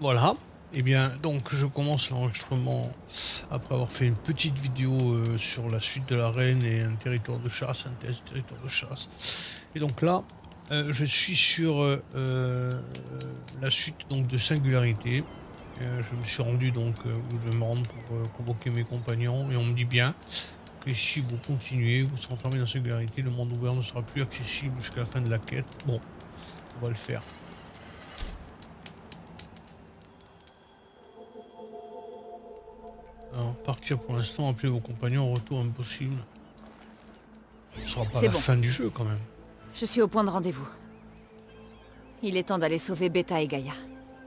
Voilà. Et bien, donc je commence l'enregistrement après avoir fait une petite vidéo sur la suite de l'arène et un territoire de chasse, un test territoire de chasse. Et donc là, je suis sur la suite donc de Singularité. Je me suis rendu donc où je vais me rendre pour convoquer mes compagnons et on me dit bien que si vous continuez, vous serez enfermé dans Singularité, le monde ouvert ne sera plus accessible jusqu'à la fin de la quête. Bon, on va le faire. Alors, partir pour l'instant, appelez vos compagnons, retour impossible. Ce sera pas la fin du jeu quand même. Je suis au point de rendez-vous. Il est temps d'aller sauver Beta et Gaïa.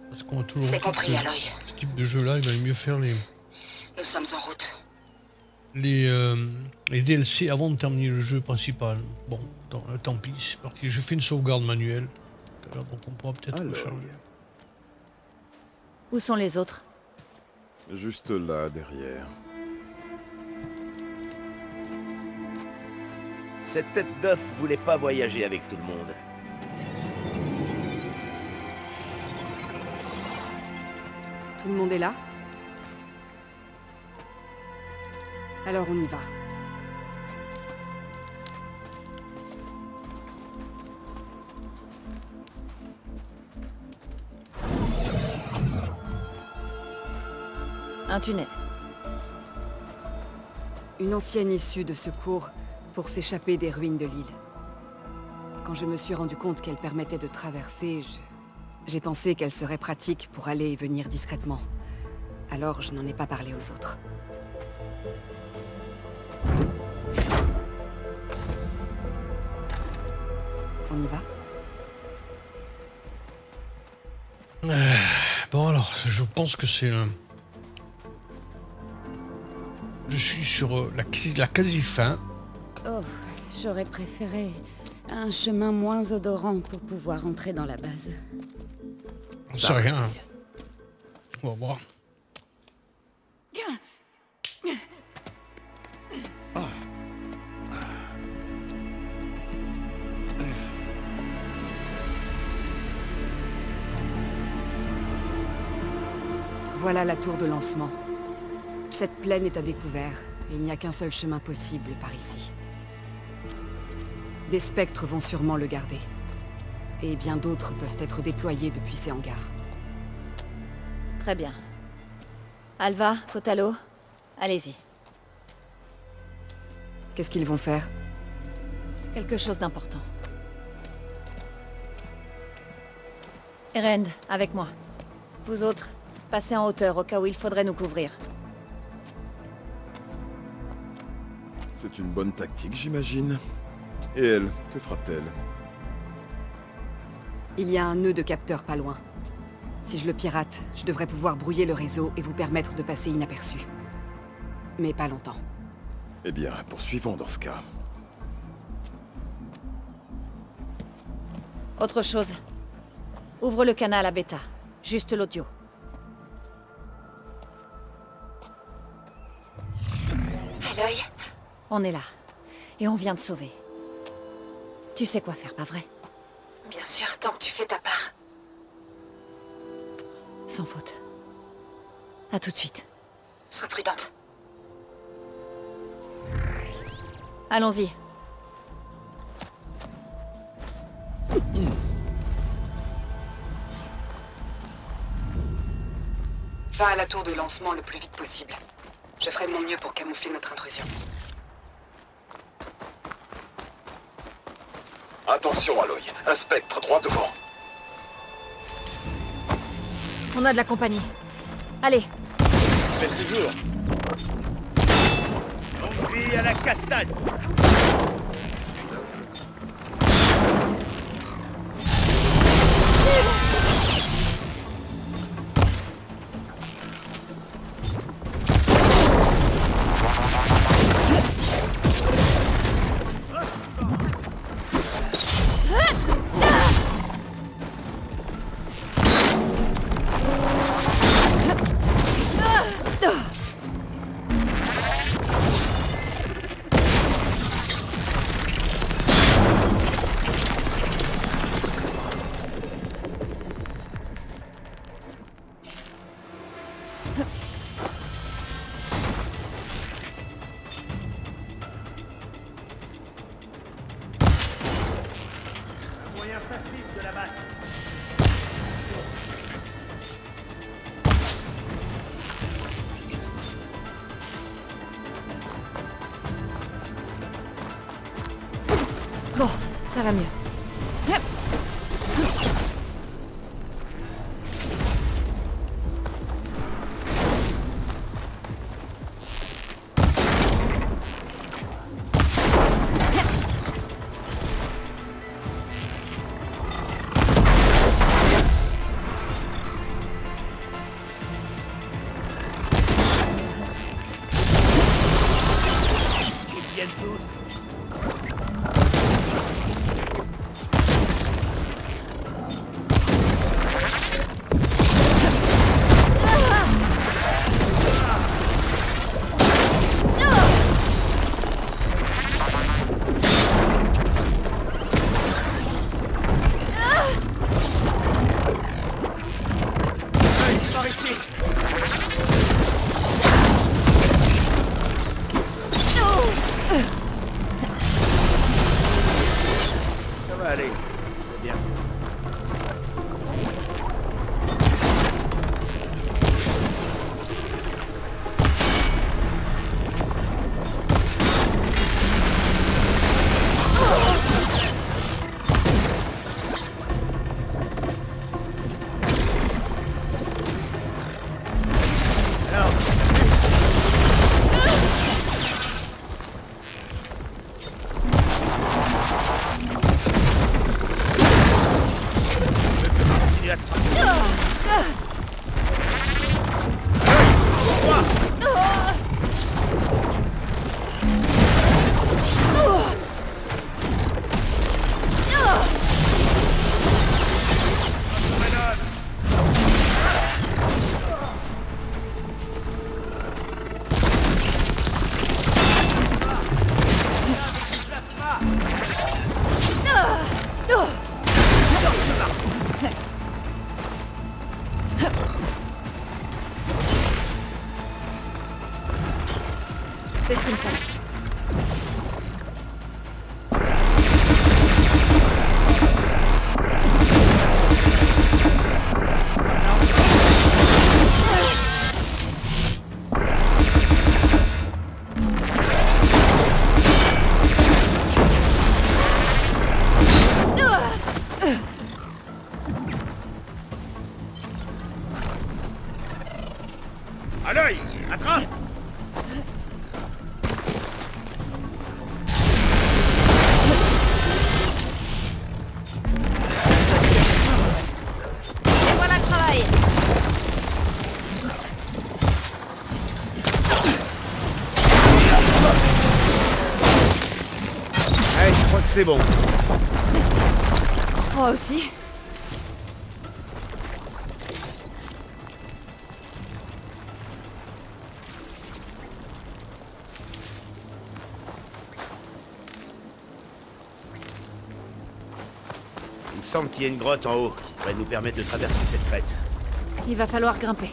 Parce qu'on a toujours C'est dit compris, que Aloy. ce type de jeu là, il valait mieux faire Nous sommes en route. les DLC avant de terminer le jeu principal. Bon, tant pis, c'est parti. Je fais une sauvegarde manuelle. Alors, donc on pourra peut-être recharger. Où sont les autres? Juste là, derrière. Cette tête d'œuf voulait pas voyager avec tout le monde. Tout le monde est là? Alors on y va. Un tunnel. Une ancienne issue de secours pour s'échapper des ruines de l'île. Quand je me suis rendu compte qu'elle permettait de traverser, j'ai pensé qu'elle serait pratique pour aller et venir discrètement. Alors je n'en ai pas parlé aux autres. On y va? Bon alors, je pense que c'est je suis sur la quasi-fin. Oh, j'aurais préféré un chemin moins odorant pour pouvoir entrer dans la base. On sait rien. On va voir. Voilà la tour de lancement. Cette plaine est à découvert, et il n'y a qu'un seul chemin possible par ici. Des spectres vont sûrement le garder. Et bien d'autres peuvent être déployés depuis ces hangars. Très bien. Alva, Kotalo, allez-y. Qu'est-ce qu'ils vont faire? Quelque chose d'important. Erend, avec moi. Vous autres, passez en hauteur au cas où il faudrait nous couvrir. C'est une bonne tactique, j'imagine. Et elle, que fera-t-elle? Il y a un nœud de capteur pas loin. Si je le pirate, je devrais pouvoir brouiller le réseau et vous permettre de passer inaperçu. Mais pas longtemps. Eh bien, poursuivons dans ce cas. Autre chose. Ouvre le canal à Beta. Juste l'audio. Aloy? On est là. Et on vient de sauver. Tu sais quoi faire, pas vrai? Bien sûr, tant que tu fais ta part. Sans faute. À tout de suite. Sois prudente. Allons-y. Va à la tour de lancement le plus vite possible. Je ferai de mon mieux pour camoufler notre intrusion. Attention, Aloy. Un spectre droit devant. On a de la compagnie. Allez. Faites toujours. Longue vie à la castagne. Un moyen facile de la battre. Bon, ça va mieux. Ils viennent tous. Par ici. Ça va aller. C'est bien. Alors, continue à te C'est ce qu'il me fallait. À l'œil. Attrape. Et voilà le travail. Allez, je crois que c'est bon. Je crois aussi. Il me semble qu'il y a une grotte en haut qui pourrait nous permettre de traverser cette crête. Il va falloir grimper.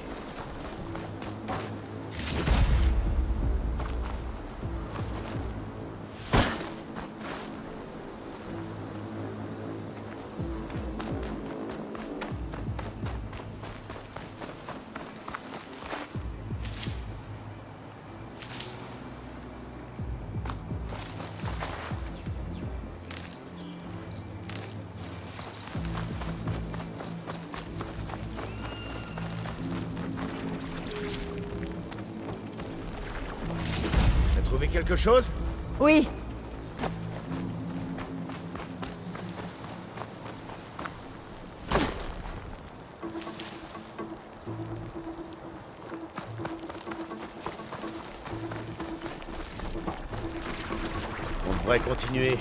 T'as trouvé quelque chose? Oui. On devrait continuer.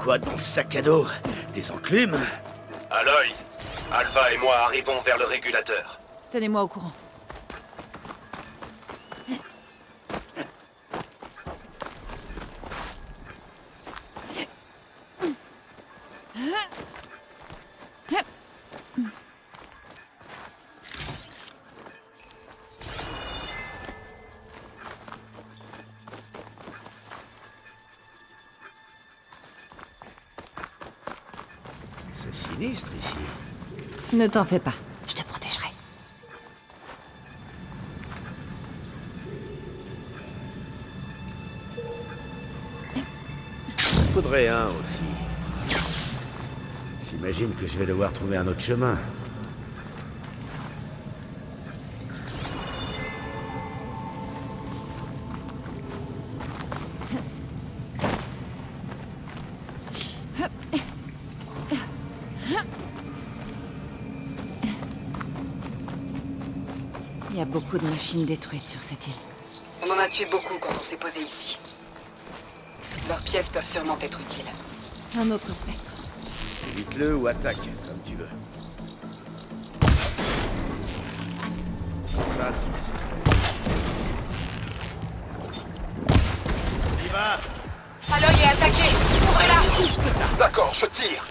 quoi dans ce sac à dos? Des enclumes? Aloy, Alpha et moi arrivons vers le régulateur. Tenez-moi au courant. C'est sinistre ici. Ne t'en fais pas, je te protégerai. Faudrait un aussi. J'imagine que je vais devoir trouver un autre chemin. Il y a beaucoup de machines détruites sur cette île. On en a tué beaucoup quand on s'est posé ici. Leurs pièces peuvent sûrement être utiles. Un autre spectre. Évite-le ou attaque, comme tu veux. Ça, si nécessaire. On y va! Aloy est attaqué! Ouvrez-la! D'accord, je tire.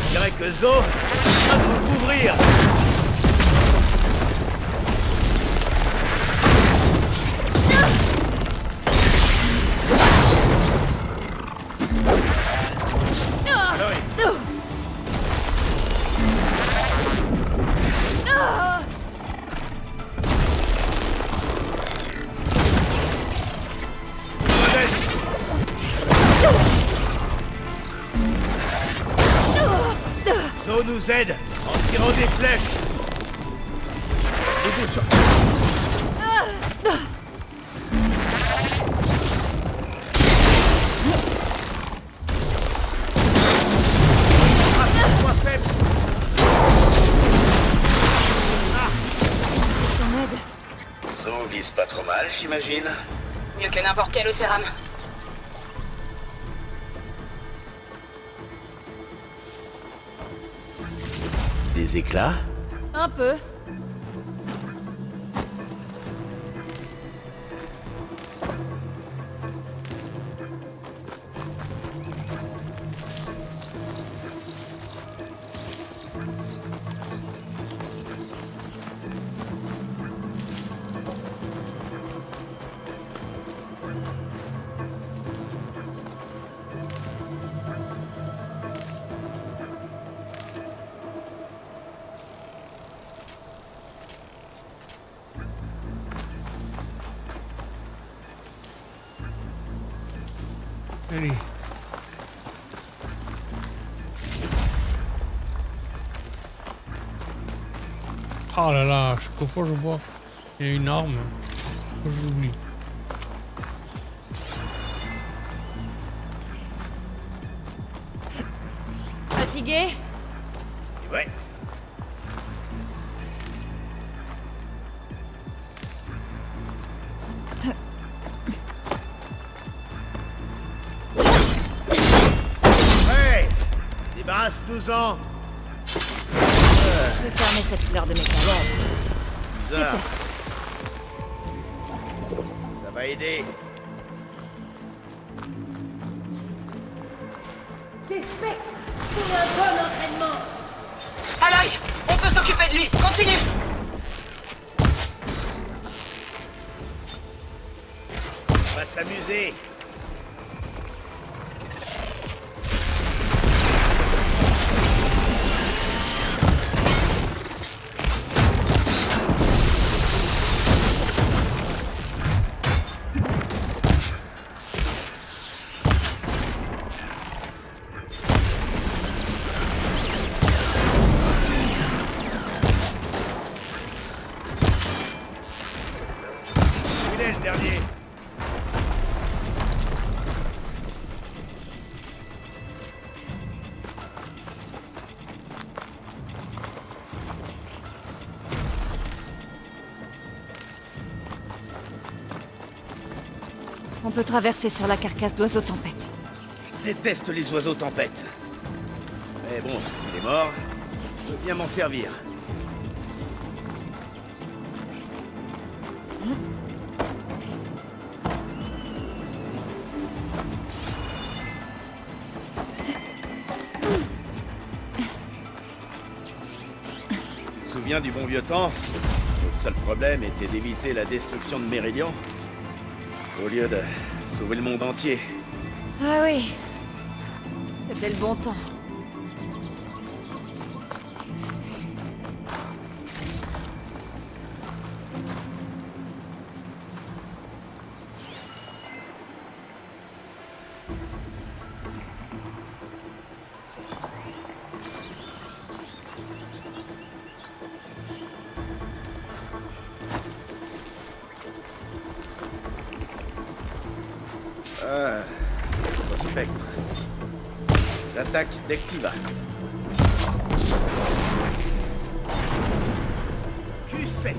Je dirais que Zo va nous couvrir. Aloy. Zo nous aide en tirant des flèches. Debout sur... Point faible. Son aide. Zo vise pas trop mal, j'imagine. Mieux que n'importe quel Océram. Des éclats? Un peu. Allez. Ah là là, chaque fois je vois il y a une arme, j'oublie. Fatigué? Ouais. Ouais. Débarrasse-nous-en. Je vais fermer cette fleur de métal. Bizarre. Ça va aider. Aloy! On peut s'occuper de lui! Continue! On va s'amuser. c'était le dernier? On peut traverser sur la carcasse d'oiseau tempête. Je déteste les oiseaux tempêtes. Mais bon, s'il est mort, je veux bien m'en servir. Tu te souviens du bon vieux temps? Notre seul problème était d'éviter la destruction de Méridian, au lieu de sauver le monde entier. Ah oui. C'était le bon temps. Spectre. L'attaque d'Ectiva. Q7.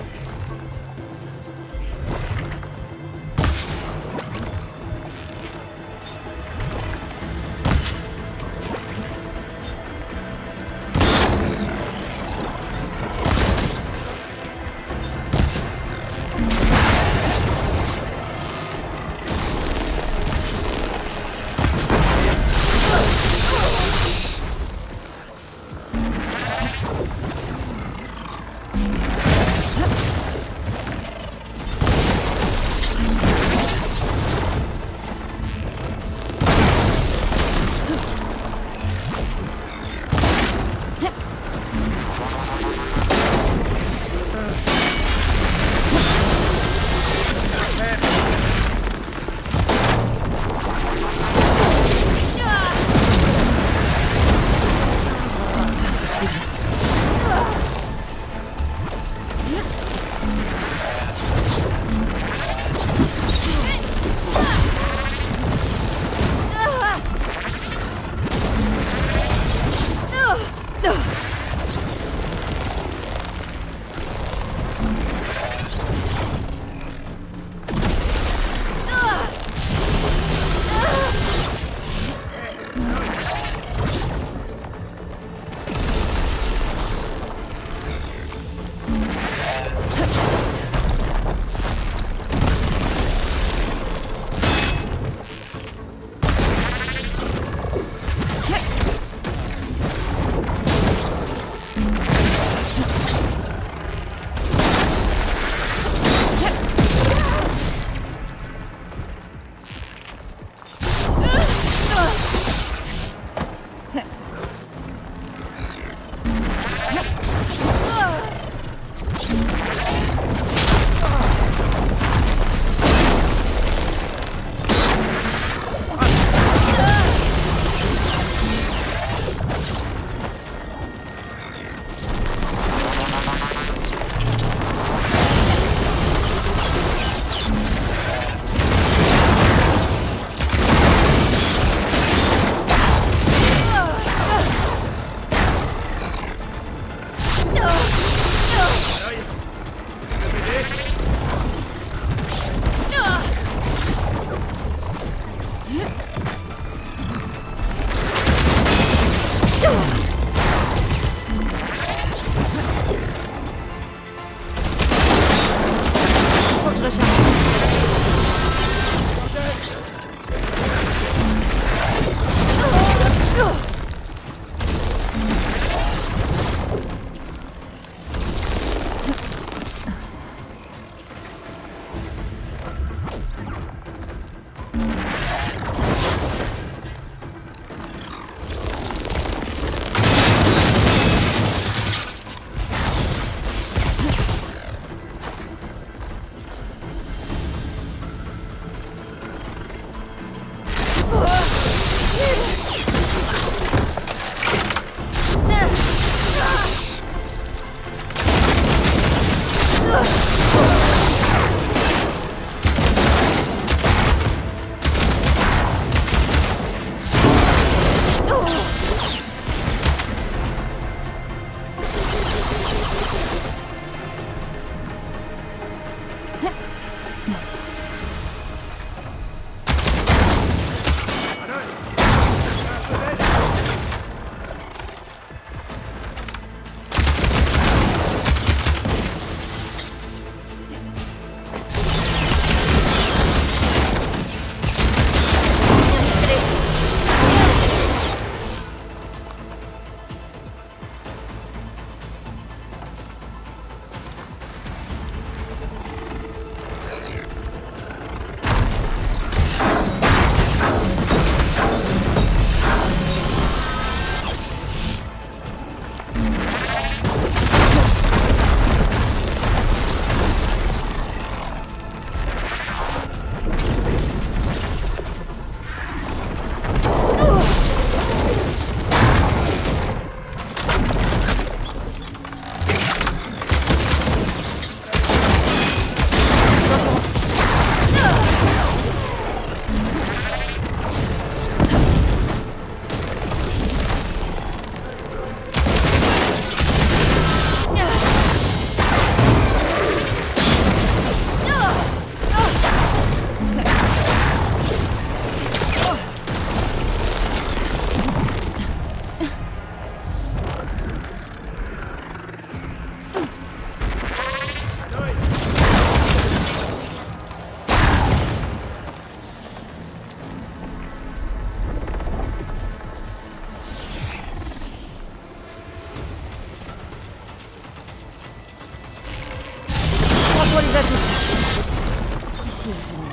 les a tous. Ici, tout le monde.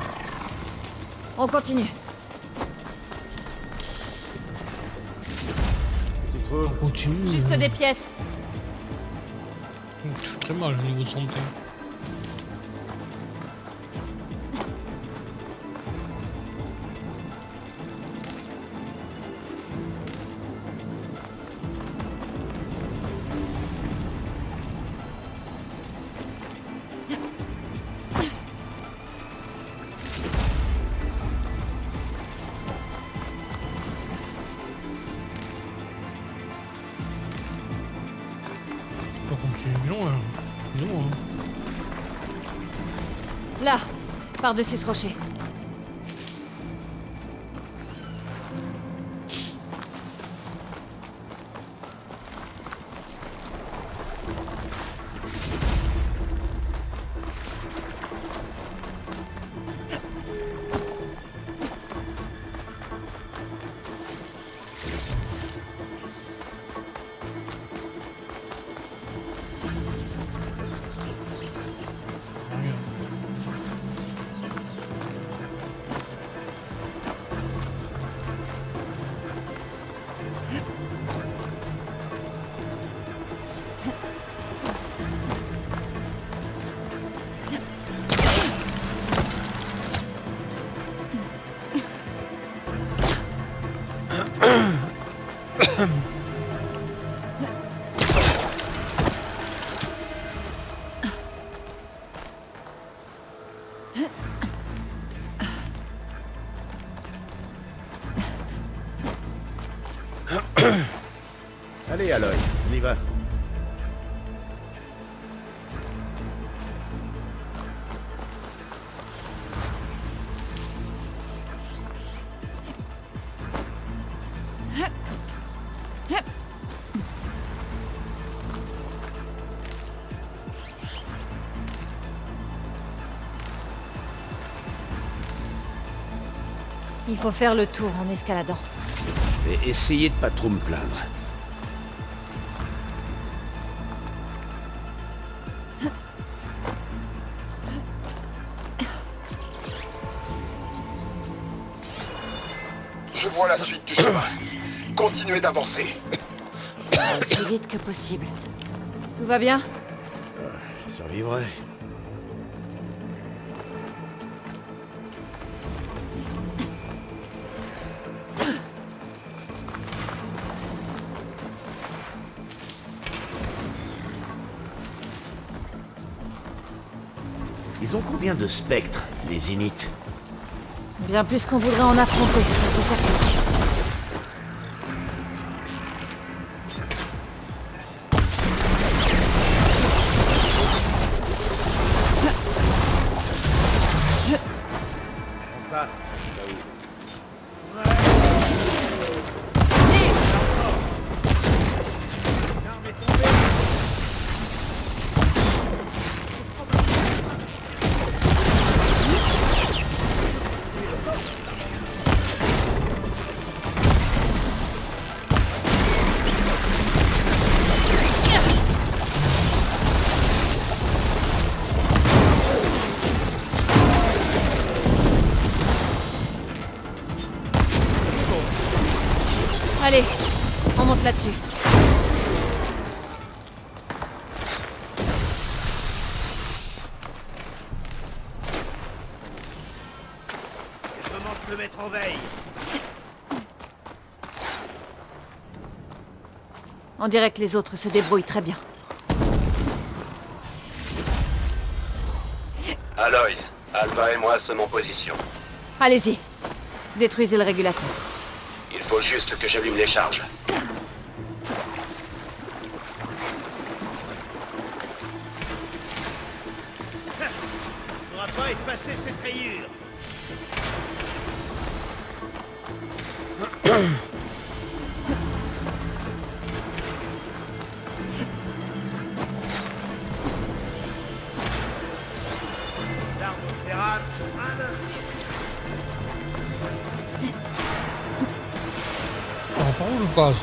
On continue. On continue. Juste des pièces. Je suis très mal au niveau santé. On continue long là. Non, hein. Là, par-dessus ce rocher. Allez, Aloy, on y va. Il faut faire le tour en escaladant. Et essayez de pas trop me plaindre. Je vois la suite du chemin. Continuez d'avancer. Aussi vite que possible. Tout va bien? Je survivrai. Ils ont combien de spectres, les Init? Bien plus qu'on voudrait en affronter, ça c'est certain. Ça, Allez, on monte là-dessus. je demande de te mettre en veille. On dirait que les autres se débrouillent très bien. Aloy, Alpha et moi sommes en position. Allez-y, détruisez le régulateur. Il faut juste que j'allume les charges. On pourra pas effacer cette rayure. L'arme au cérate, Alors, par où je passe?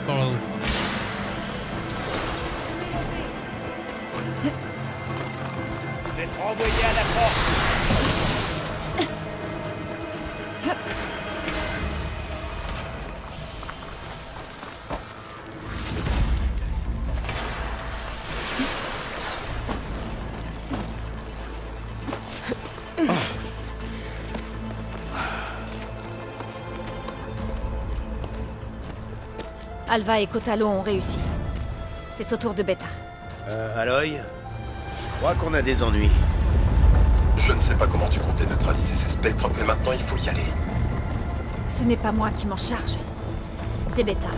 Par là-haut. Je vais te renvoyer à la porte. Alva et Kotalo ont réussi. C'est au tour de Beta. Aloy, je crois qu'on a des ennuis. Je ne sais pas comment tu comptais neutraliser ces spectres, mais maintenant il faut y aller. Ce n'est pas moi qui m'en charge. C'est Beta.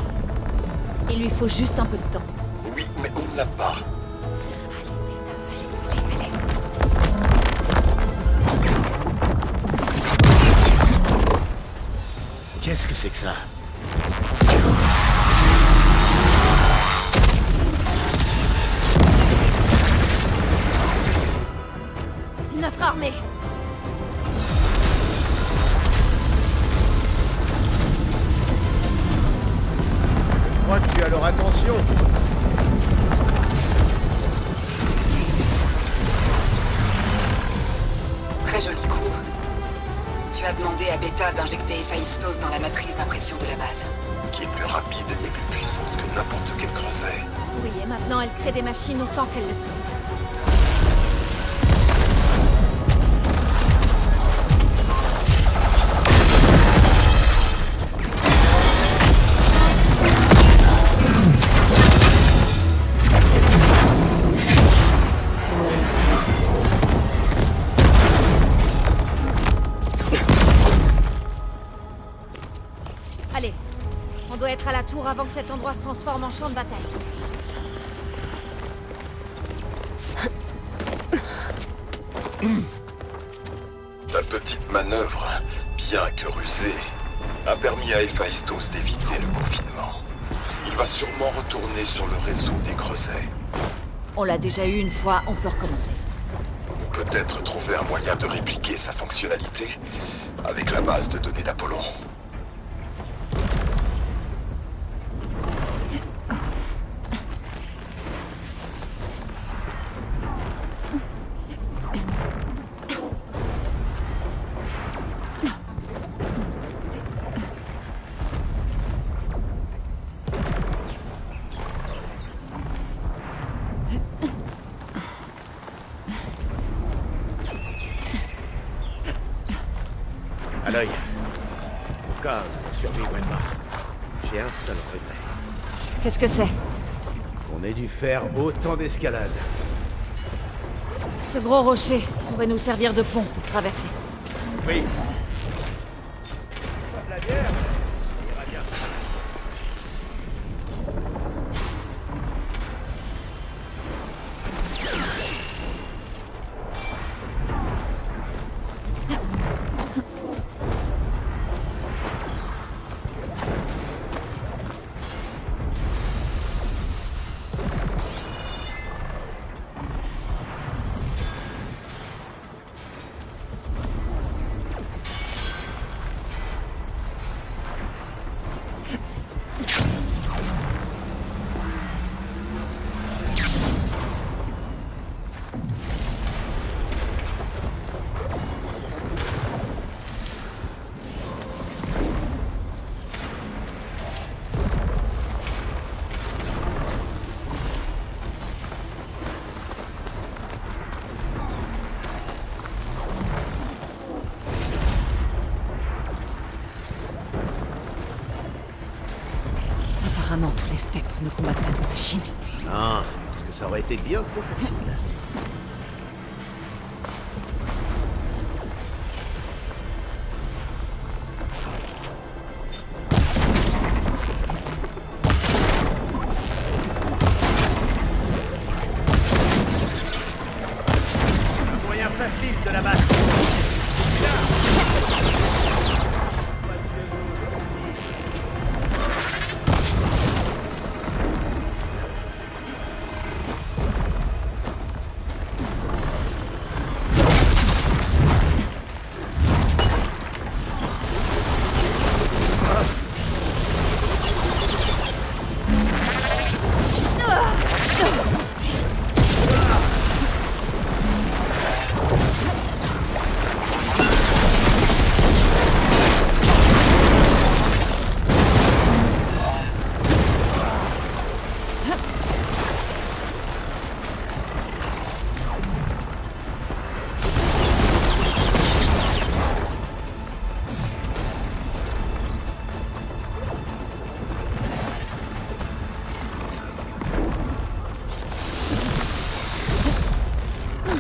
Il lui faut juste un peu de temps. Oui, mais on ne l'a pas. Qu'est-ce que c'est que ça? Notre armée. Je crois que tu as leur attention. Très joli coup. Tu as demandé à Beta d'injecter Héphaïstos dans la matrice d'impression de la base. Qui est plus rapide et plus puissante que n'importe quel creuset. Oui, et maintenant elle crée des machines autant qu'elle le souhaite. Allez, on doit être à la tour avant que cet endroit se transforme en champ de bataille. Ta petite manœuvre, bien que rusée, a permis à Héphaïstos d'éviter le confinement. Il va sûrement retourner sur le réseau des creusets. On l'a déjà eu une fois, on peut recommencer. Ou peut-être trouver un moyen de répliquer sa fonctionnalité avec la base de données d'Apollon. Aloy, au cas où on survivrait pas, j'ai un seul regret. Qu'est-ce que c'est? On ait dû faire autant d'escalade. Ce gros rocher pourrait nous servir de pont pour traverser. Oui. Pas de la bière, ça ira bien. Apparemment, tous les spectres ne combattent pas nos machines. Non, parce que ça aurait été bien trop facile. Un moyen facile de la battre.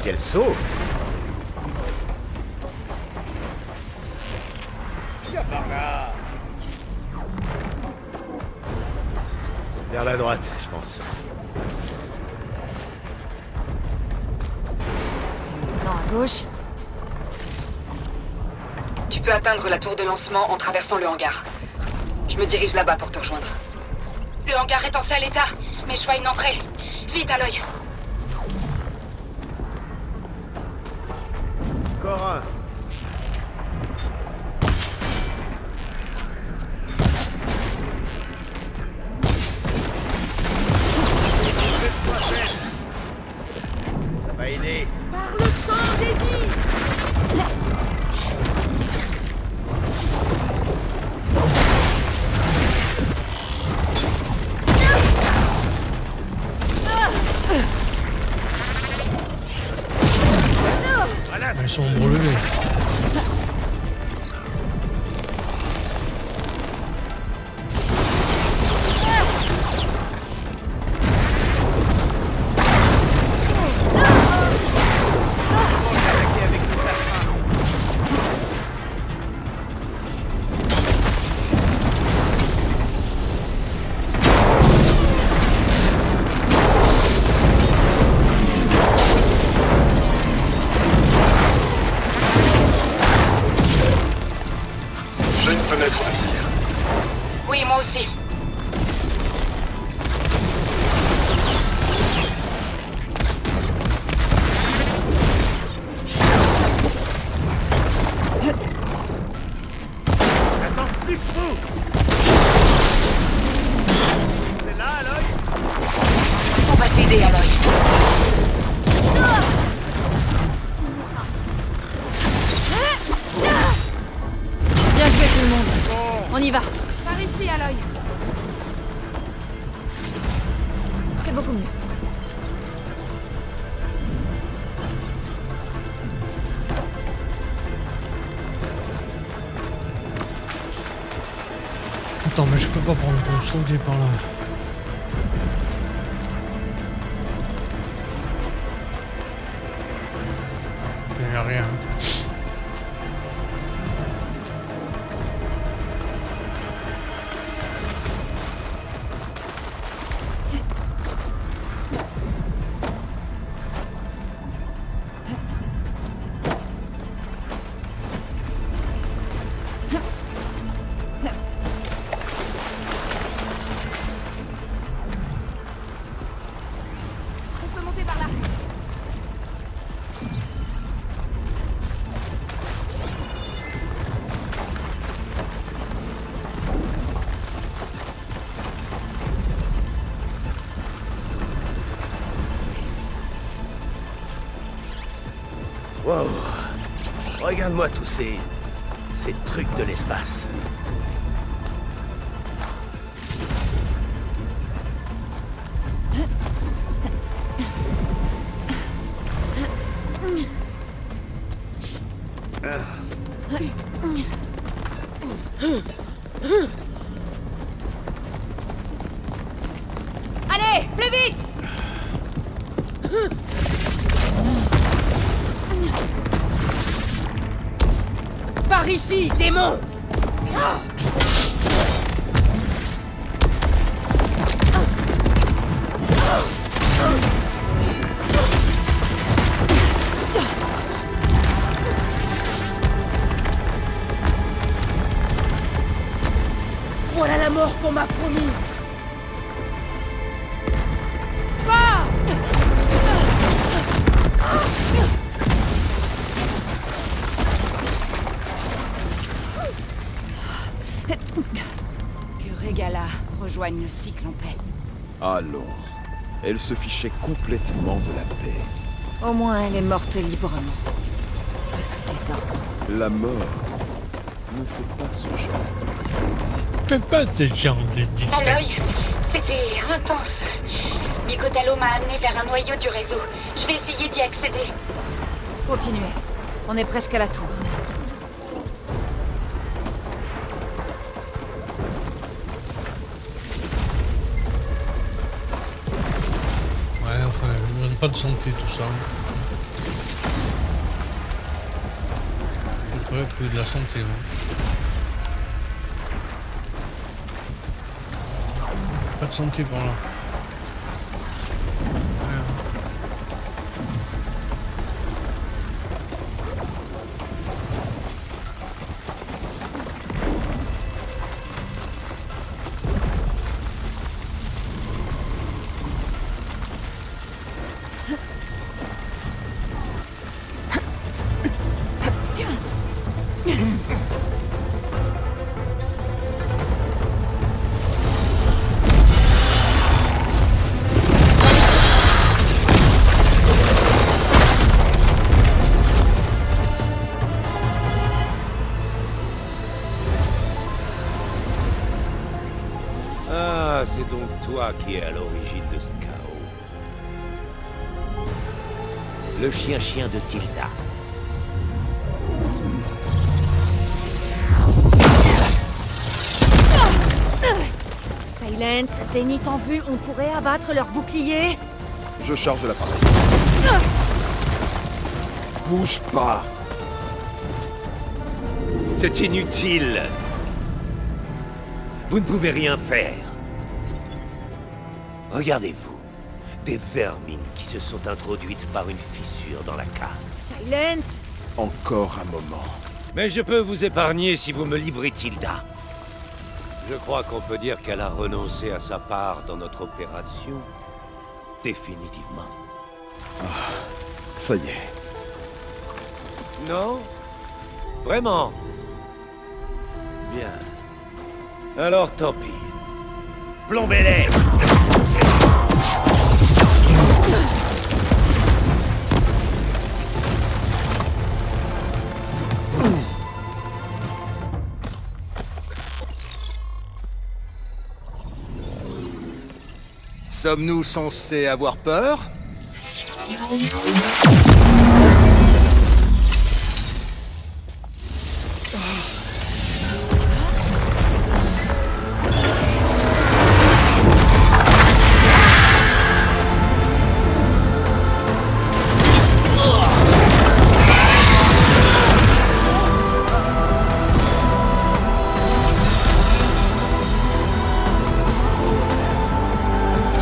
Quel saut! Tiens par là! Vers la droite, je pense. Non, à gauche. Tu peux atteindre la tour de lancement en traversant le hangar. Je me dirige là-bas pour te rejoindre. Le hangar est en sale état, mais je vois une entrée. Vite à l'œil. Encore un. Ça va aider. Ils sont relevés. J'ai une fenêtre de tir. Oui, moi aussi. Attends, flip fou! C'est là, à l'œil? On va t'aider à l'œil. Bien joué tout le monde. On y va. Par ici, à l'œil. C'est beaucoup mieux. Attends, mais je peux pas prendre ton sauter par là. Il y a rien. On peut monter par là. Wow! Regarde-moi tous ces trucs de l'espace. Allez, plus vite! Par ici, démon! Voilà la mort qu'on m'a promise. Pas! Que Régala rejoigne le cycle en paix. Allons. Elle se fichait complètement de la paix. Au moins, elle est morte librement. Pas sous tes ordres. La mort ne fait pas ce genre de distinction. Fais pas ce genre de À distinction. l'œil, c'était intense. Nicotalo m'a amené vers un noyau du réseau. Je vais essayer d'y accéder. Continuez. On est presque à la tour. Ouais, enfin, je me donne pas de santé tout ça. préféré trouver de la santé, moi. Pas de santé par là. Merde. Ah, c'est donc toi qui es à l'origine de ce chaos. Le chien-chien de Tilda. Silence, Zénith en vue, on pourrait abattre leur bouclier. Je charge l'appareil. Bouge pas. C'est inutile. Vous ne pouvez rien faire. Regardez-vous. Des vermines qui se sont introduites par une fissure dans la cave. Silence. Encore un moment. Mais je peux vous épargner si vous me livrez Tilda. Je crois qu'on peut dire qu'elle a renoncé à sa part dans notre opération. Définitivement. Ça y est. Non? Vraiment? Bien. Alors tant pis. Plombez-les! Sommes-nous censés avoir peur?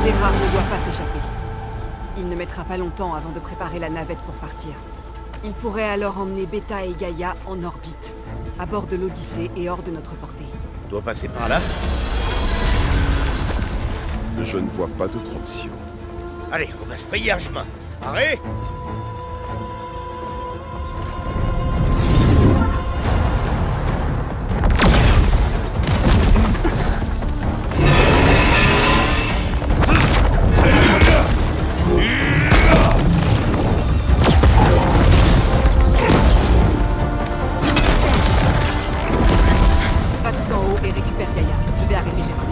Gérard ne doit pas s'échapper. Il ne mettra pas longtemps avant de préparer la navette pour partir. Il pourrait alors emmener Beta et Gaïa en orbite, à bord de l'Odyssée et hors de notre portée. On doit passer par là. Je ne vois pas d'autre option. Allez, on va se payer un chemin. Arrête! Va tout en haut et récupère Gaïa. Je vais arrêter Gérard.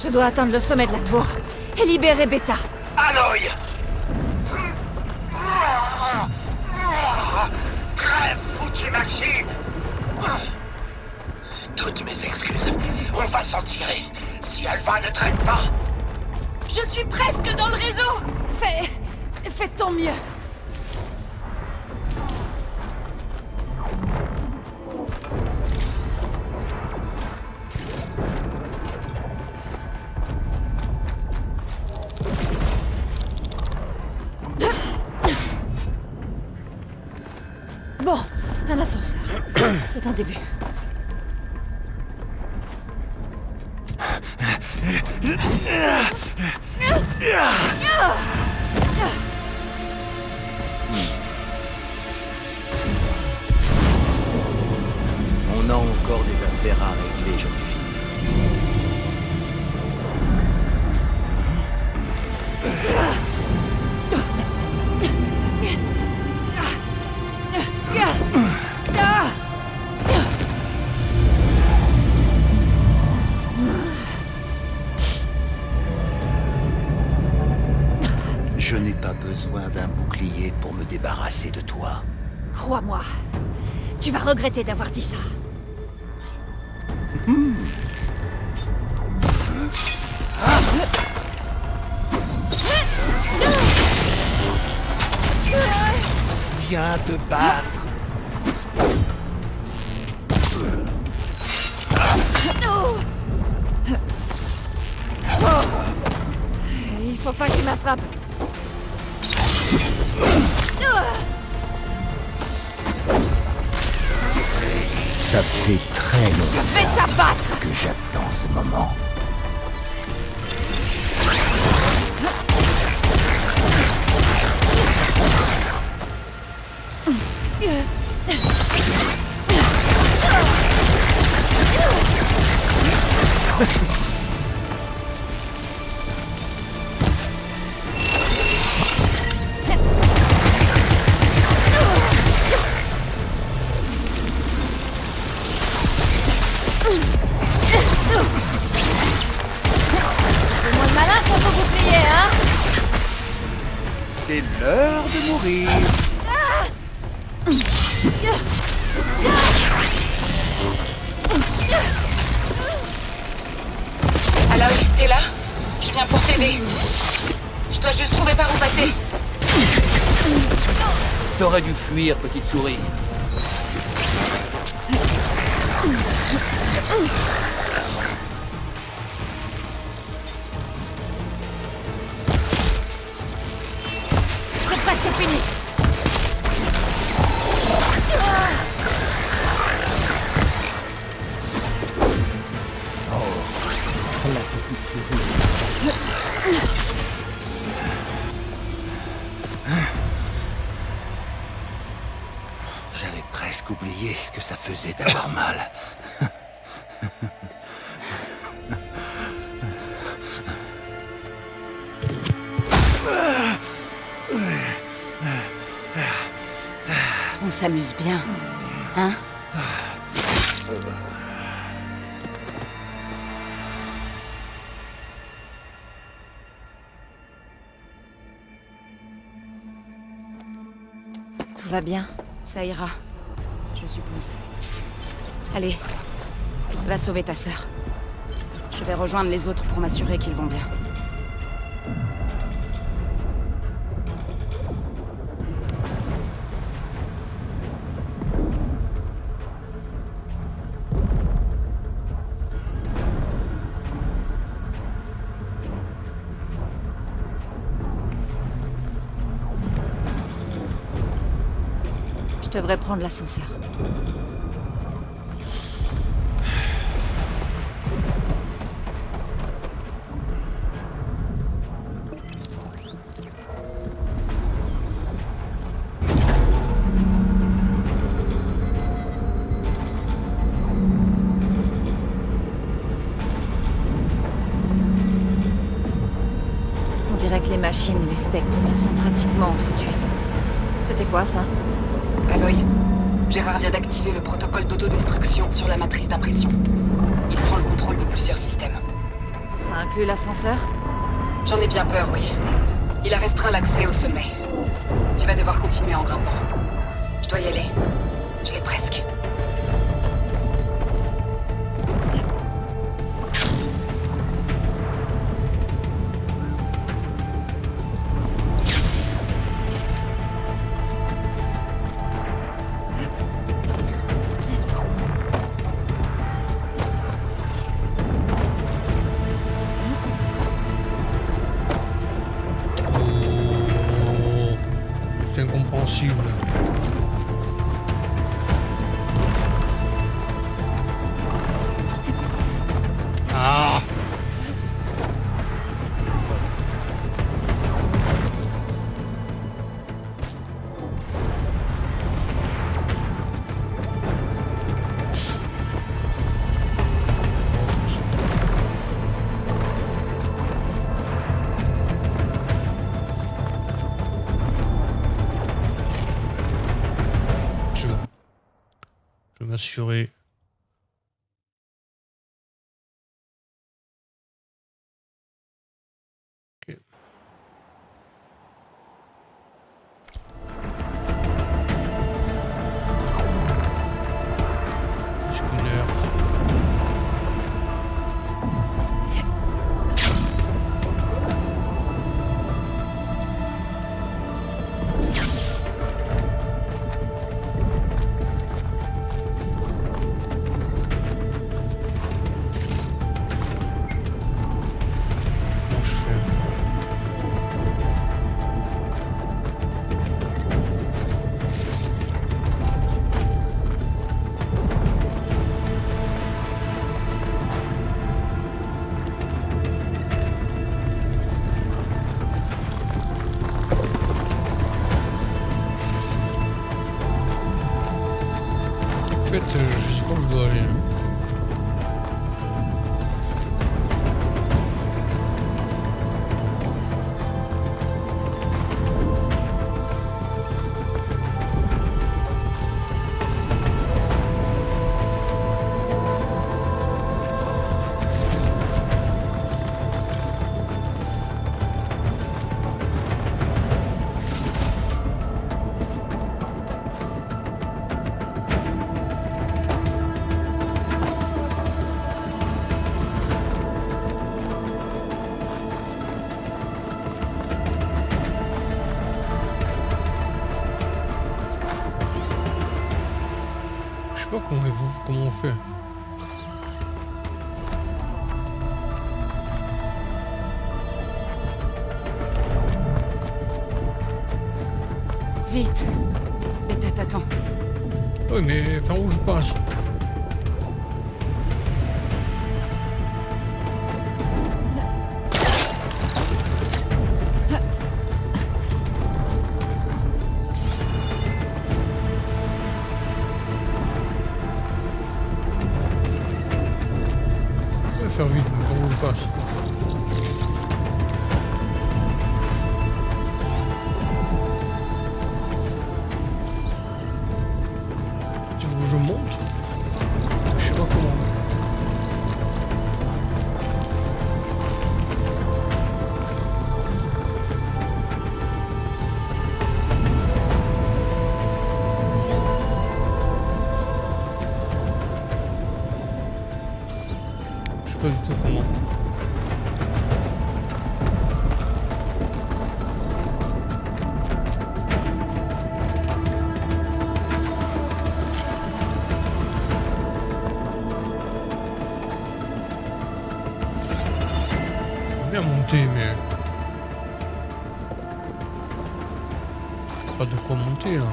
Je dois atteindre le sommet de la tour et libérer Beta. Aloy! Crève, foutue machine! Toutes mes excuses. On va s'en tirer. Si Alpha ne traîne pas. Je suis presque dans le réseau. Fais de ton mieux. Bon, un ascenseur. C'est un début. On a encore des affaires à régler, jeune fille. Je n'ai pas besoin d'un bouclier pour me débarrasser de toi. Crois-moi, tu vas regretter d'avoir dit ça. Viens te battre. Il faut pas qu'il m'attrape. Ça fait très Je longtemps vais t'abattre. que j'attends ce moment. C'est moins malin sans ton bouclier, hein? C'est l'heure de mourir. Aloy, t'es là? Je viens pour t'aider. Je dois juste trouver par où passer. T'aurais dû fuir, petite souris. C'est presque fini. J'avais presque oublié ce que ça faisait d'avoir mal. On s'amuse bien, hein? Tout va bien. Ça ira, je suppose. Allez, va sauver ta sœur. Je vais rejoindre les autres pour m'assurer qu'ils vont bien. Je devrais prendre l'ascenseur. On dirait que les machines et les spectres se sont pratiquement entretués. C'était quoi ça? Aloy, Gérard vient d'activer le protocole d'autodestruction sur la matrice d'impression. Il prend le contrôle de plusieurs systèmes. Ça inclut l'ascenseur? J'en ai bien peur, oui. Il a restreint l'accès au sommet. Tu vas devoir continuer en grimpant. Je dois y aller. Je l'ai presque. Oh, c'est incompréhensible. Ah! Je vais m'assurer. Ok. Comment on fait? Vite. Beta t'attend. Oui, mais par où je passe? Je vais faire vite, mais par où je passe? Tu veux que je monte? Je sais pas comment. Je sais pas du tout comment. Bien monter, mais pas de quoi monter là.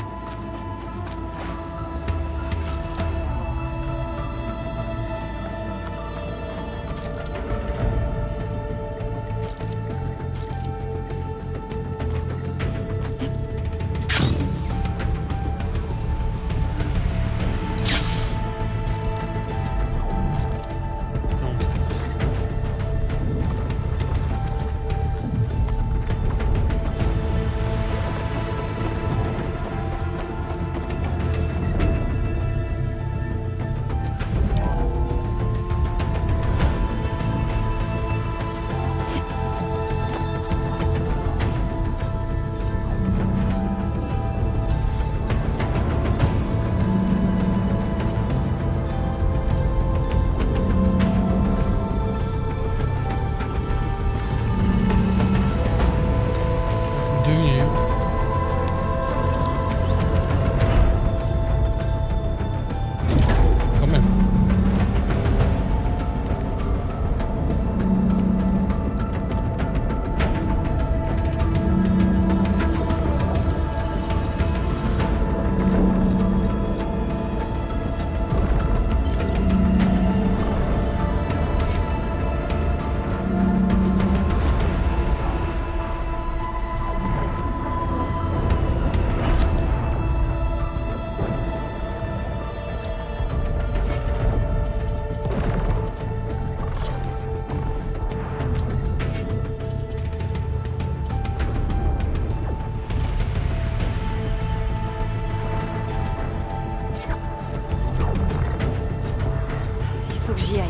Quand même. Il faut que j'y aille.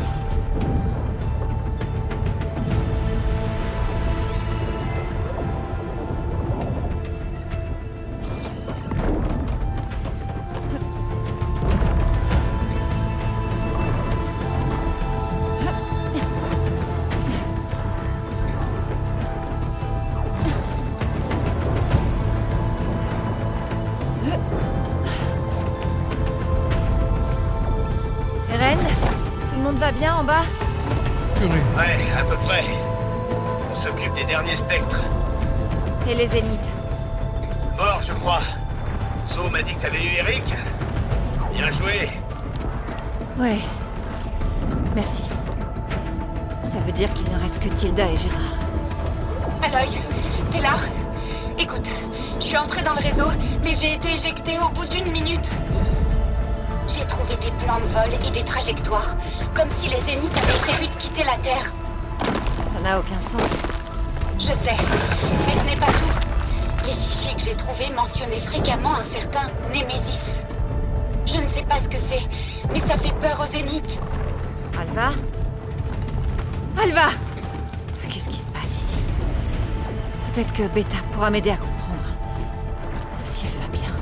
Eren, tout le monde va bien en bas? Purée. Ouais, à peu près. On s'occupe des derniers spectres. Et les zéniths? Mort, je crois. So m'a dit que t'avais eu Eric. Bien joué. Ouais. Merci. Ça veut dire qu'il ne reste que Tilda et Gérard. Aloy, t'es là? Écoute, je suis entrée dans le réseau, mais j'ai été éjectée au bout d'1 minute. J'ai trouvé des plans de vol et des trajectoires, comme si les zéniths avaient prévu de quitter la Terre. Ça n'a aucun sens. Je sais, mais ce n'est pas tout. Les fichiers que j'ai trouvés mentionnaient fréquemment un certain Némésis. Je ne sais pas ce que c'est, mais ça fait peur aux zéniths. Alva? Alva! Qu'est-ce qui se passe ici? Peut-être que Beta pourra m'aider à comprendre. Si elle va bien.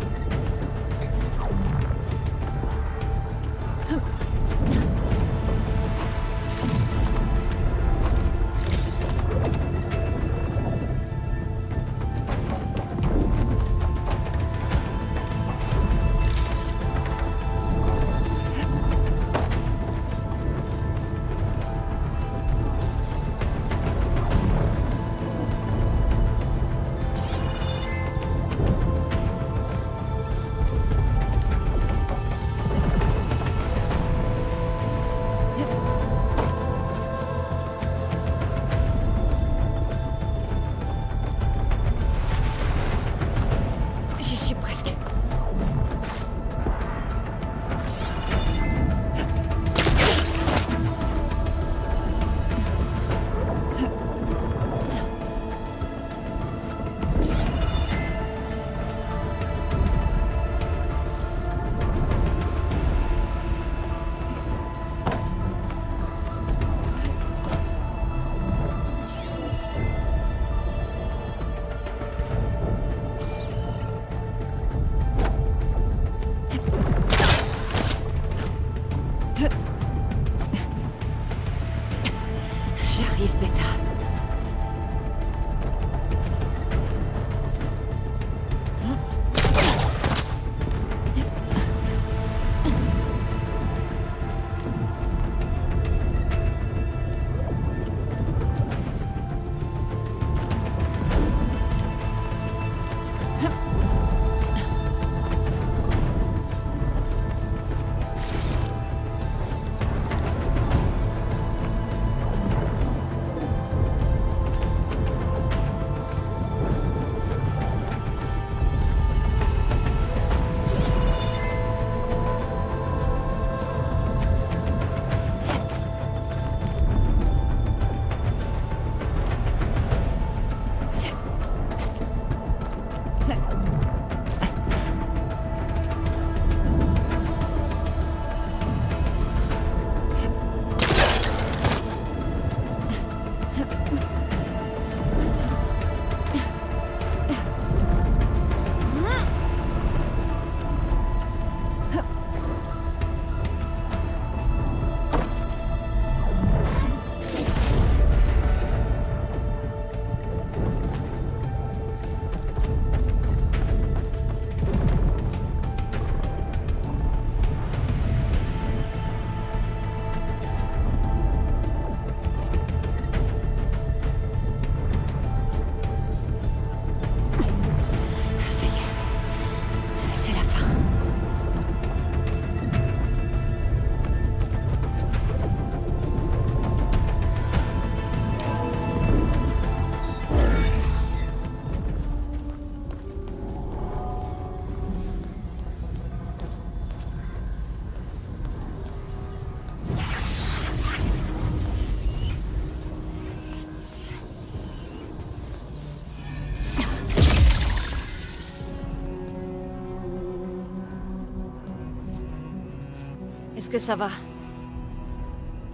Est-ce que ça va?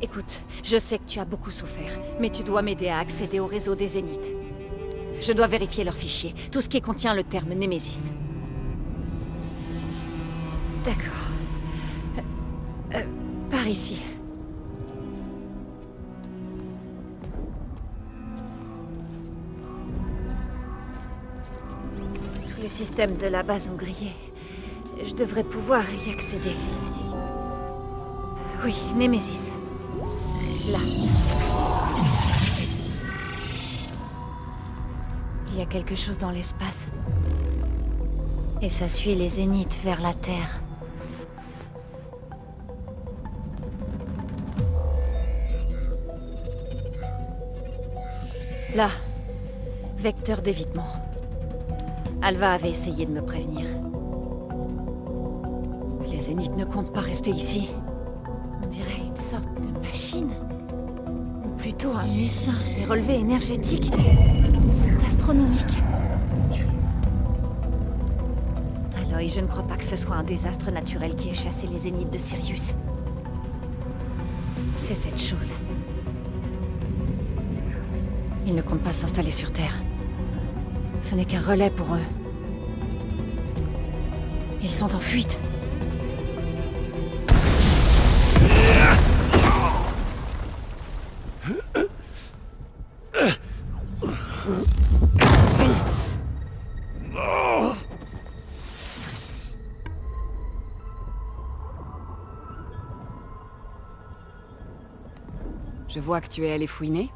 Écoute, je sais que tu as beaucoup souffert, mais tu dois m'aider à accéder au réseau des Zéniths. Je dois vérifier leurs fichiers, tout ce qui contient le terme Némésis. D'accord. Par ici. Tous les systèmes de la base ont grillé. Je devrais pouvoir y accéder. Oui, Némésis. Là. Il y a quelque chose dans l'espace. Et ça suit les Zéniths vers la Terre. Là. Vecteur d'évitement. Alva avait essayé de me prévenir. Les Zéniths ne comptent pas rester ici. On dirait une sorte de machine. Ou plutôt un essaim. Les relevés énergétiques sont astronomiques. Aloy, je ne crois pas que ce soit un désastre naturel qui ait chassé les Zéniths de Sirius. C'est cette chose. Ils ne comptent pas s'installer sur Terre. Ce n'est qu'un relais pour eux. Ils sont en fuite. Je vois que tu es allé fouiner.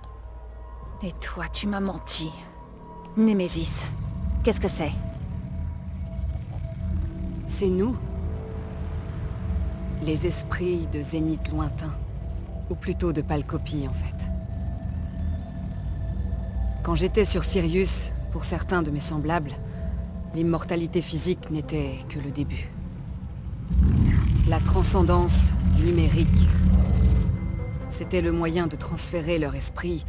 Et toi, tu m'as menti. Némésis. Qu'est-ce que c'est? C'est nous. Les esprits de Zénith lointains. Ou plutôt de pâles copies, en fait. Quand j'étais sur Sirius, pour certains de mes semblables, l'immortalité physique n'était que le début. La transcendance numérique, c'était le moyen de transférer leur esprit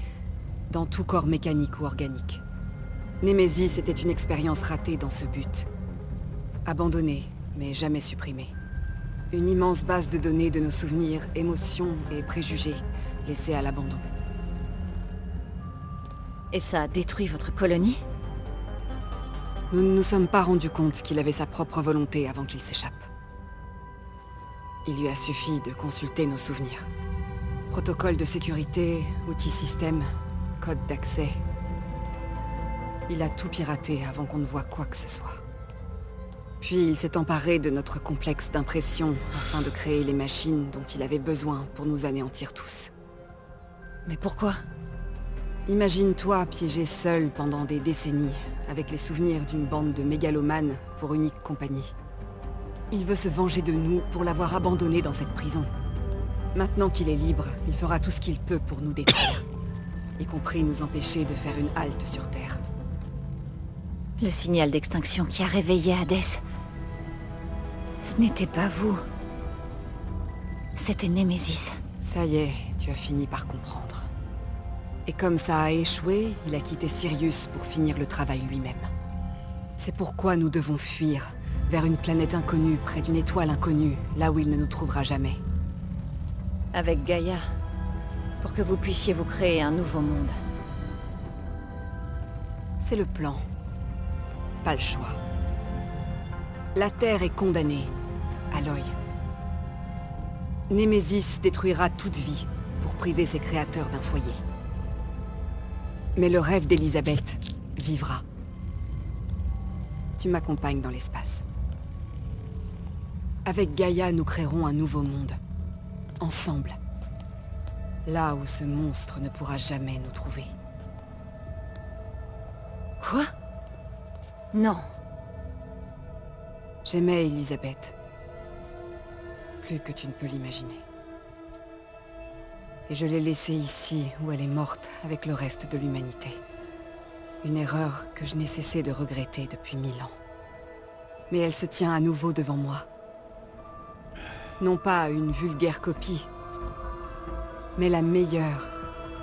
dans tout corps mécanique ou organique. Némésis était une expérience ratée dans ce but. Abandonnée, mais jamais supprimée. Une immense base de données de nos souvenirs, émotions et préjugés, laissés à l'abandon. Et ça a détruit votre colonie? Nous ne nous sommes pas rendus compte qu'il avait sa propre volonté avant qu'il s'échappe. Il lui a suffi de consulter nos souvenirs. Protocole de sécurité, outils système, code d'accès. Il a tout piraté avant qu'on ne voie quoi que ce soit. Puis il s'est emparé de notre complexe d'impression afin de créer les machines dont il avait besoin pour nous anéantir tous. Mais pourquoi? Imagine-toi piégé seul pendant des décennies, avec les souvenirs d'une bande de mégalomanes pour unique compagnie. Il veut se venger de nous pour l'avoir abandonné dans cette prison. Maintenant qu'il est libre, il fera tout ce qu'il peut pour nous détruire, y compris nous empêcher de faire une halte sur Terre. Le signal d'extinction qui a réveillé Hadès. Ce n'était pas vous. C'était Némésis. Ça y est, tu as fini par comprendre. Et comme ça a échoué, il a quitté Sirius pour finir le travail lui-même. C'est pourquoi nous devons fuir, vers une planète inconnue, près d'une étoile inconnue, là où il ne nous trouvera jamais. Avec Gaïa. Pour que vous puissiez vous créer un nouveau monde. C'est le plan. Pas le choix. La Terre est condamnée, Aloy. Némésis détruira toute vie pour priver ses créateurs d'un foyer. Mais le rêve d'Elisabeth vivra. Tu m'accompagnes dans l'espace. Avec Gaïa, nous créerons un nouveau monde. Ensemble. Là où ce monstre ne pourra jamais nous trouver. Quoi? Non. J'aimais Elisabeth. Plus que tu ne peux l'imaginer. Et je l'ai laissée ici, où elle est morte, avec le reste de l'humanité. Une erreur que je n'ai cessé de regretter depuis 1000 ans. Mais elle se tient à nouveau devant moi. Non pas une vulgaire copie, mais la meilleure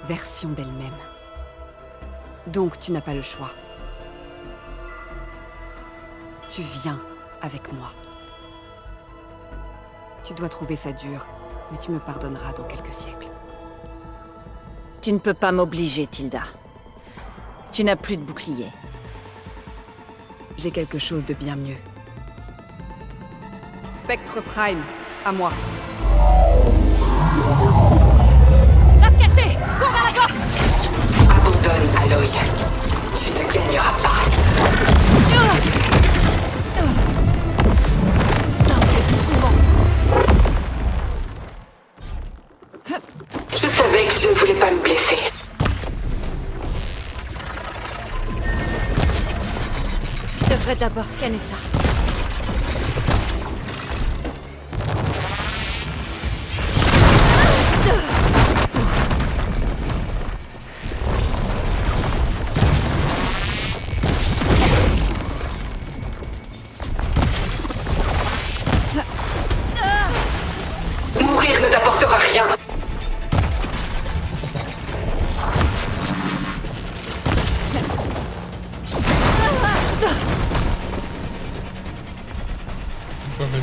version d'elle-même. Donc tu n'as pas le choix. Tu viens avec moi. Tu dois trouver ça dur, mais tu me pardonneras dans quelques siècles. Tu ne peux pas m'obliger, Tilda. Tu n'as plus de bouclier. J'ai quelque chose de bien mieux. Spectre Prime, à moi. Va te cacher! Cours vers la gorge! Abandonne, Aloy. Tu ne gagneras pas. Ça me fait plus souvent. Je savais que tu ne voulais pas me blesser. Je devrais d'abord scanner ça. Mourir ne t'apportera rien. Quand même.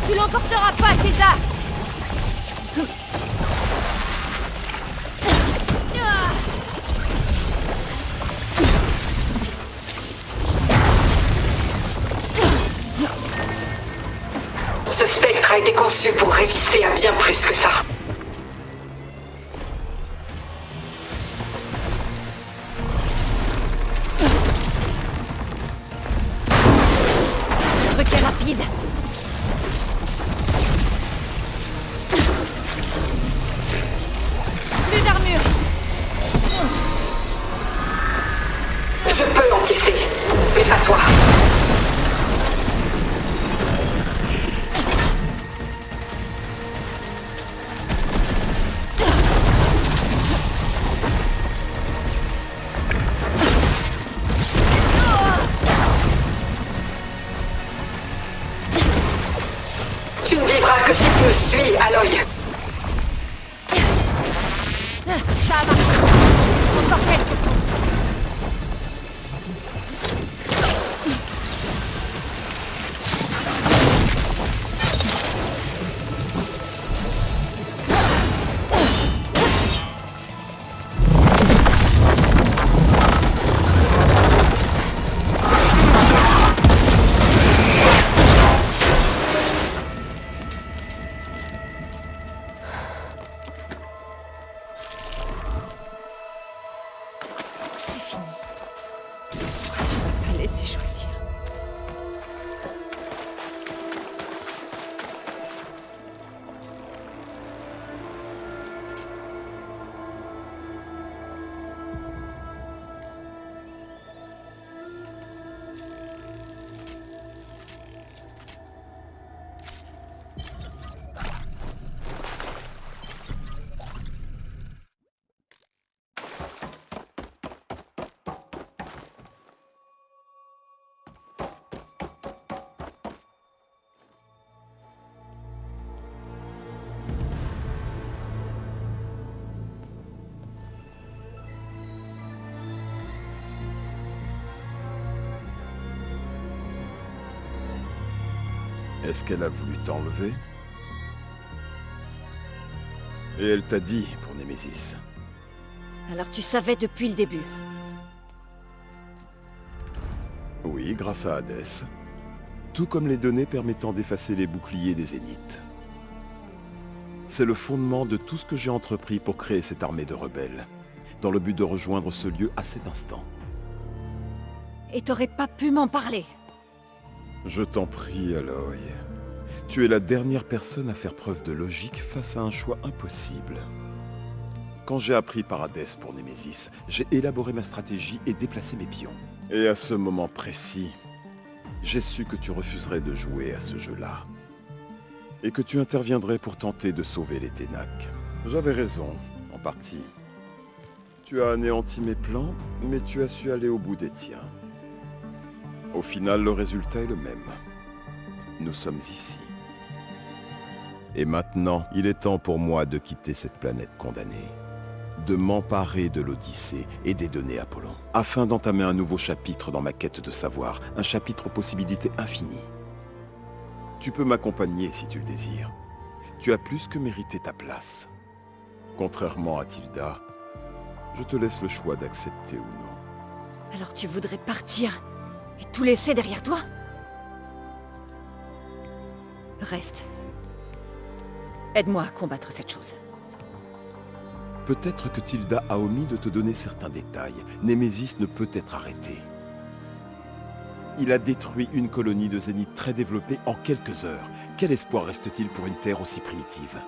Tu l'emporteras pas, Tilda! Ce spectre a été conçu pour résister à bien plus que ça. Ce truc est rapide. Plus d'armure. Je peux encaisser, mais pas toi. fini. Pourquoi tu m'as pas laissé choisir? Est-ce qu'elle a voulu t'enlever? Et elle t'a dit pour Némésis. Alors tu savais depuis le début. Oui, grâce à Hadès. Tout comme les données permettant d'effacer les boucliers des Zéniths. C'est le fondement de tout ce que j'ai entrepris pour créer cette armée de rebelles, dans le but de rejoindre ce lieu à cet instant. Et t'aurais pas pu m'en parler. Je t'en prie, Aloy. Tu es la dernière personne à faire preuve de logique face à un choix impossible. Quand j'ai appris par Hadès pour Némésis, j'ai élaboré ma stratégie et déplacé mes pions. Et à ce moment précis, j'ai su que tu refuserais de jouer à ce jeu-là. Et que tu interviendrais pour tenter de sauver les Ténac. J'avais raison, en partie. Tu as anéanti mes plans, mais tu as su aller au bout des tiens. Au final, le résultat est le même. Nous sommes ici. Et maintenant, il est temps pour moi de quitter cette planète condamnée, de m'emparer de l'Odyssée et des données Apollon, afin d'entamer un nouveau chapitre dans ma quête de savoir, un chapitre aux possibilités infinies. Tu peux m'accompagner si tu le désires. Tu as plus que mérité ta place. Contrairement à Tilda, je te laisse le choix d'accepter ou non. Alors tu voudrais partir et tout laisser derrière toi? Reste. Aide-moi à combattre cette chose. Peut-être que Tilda a omis de te donner certains détails. Némésis ne peut être arrêté. Il a détruit une colonie de Zénith très développée en quelques heures. Quel espoir reste-t-il pour une Terre aussi primitive?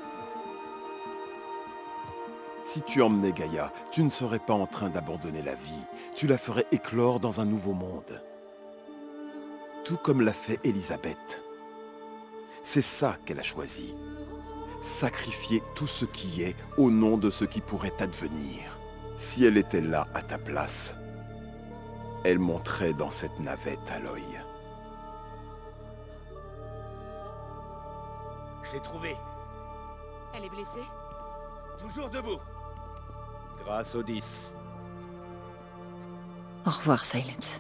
Si tu emmenais Gaïa, tu ne serais pas en train d'abandonner la vie. Tu la ferais éclore dans un nouveau monde. Tout comme l'a fait Elisabeth. C'est ça qu'elle a choisi. Sacrifier tout ce qui est au nom de ce qui pourrait advenir. Si elle était là à ta place, elle monterait dans cette navette, Aloy. Je l'ai trouvée. Elle est blessée? Toujours debout. Grâce aux 10. Au revoir, Silence.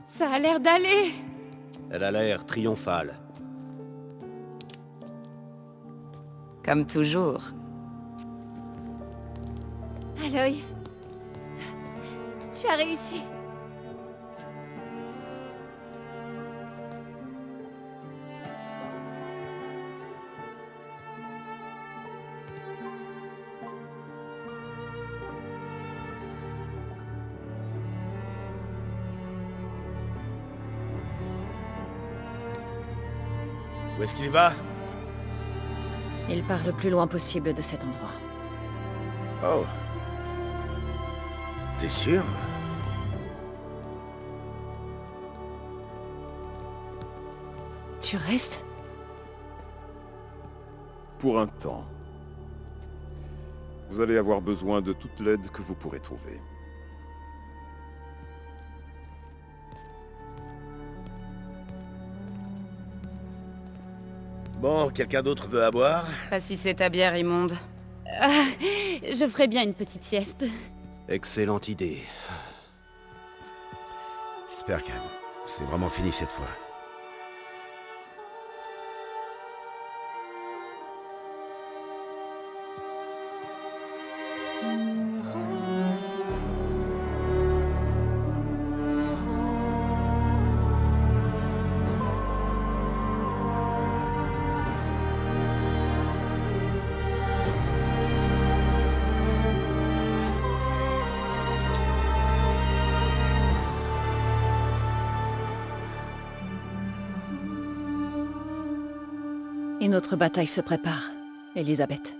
Ça a l'air d'aller! Elle a l'air triomphale. Comme toujours. Aloy, tu as réussi. Où est-ce qu'il va? Il part le plus loin possible de cet endroit. Oh. T'es sûr? Tu restes? Pour un temps. Vous allez avoir besoin de toute l'aide que vous pourrez trouver. Bon, quelqu'un d'autre veut à boire? Pas si c'est ta bière immonde. Je ferais bien une petite sieste. Excellente idée. J'espère que c'est vraiment fini cette fois. Une autre bataille se prépare, Elisabeth.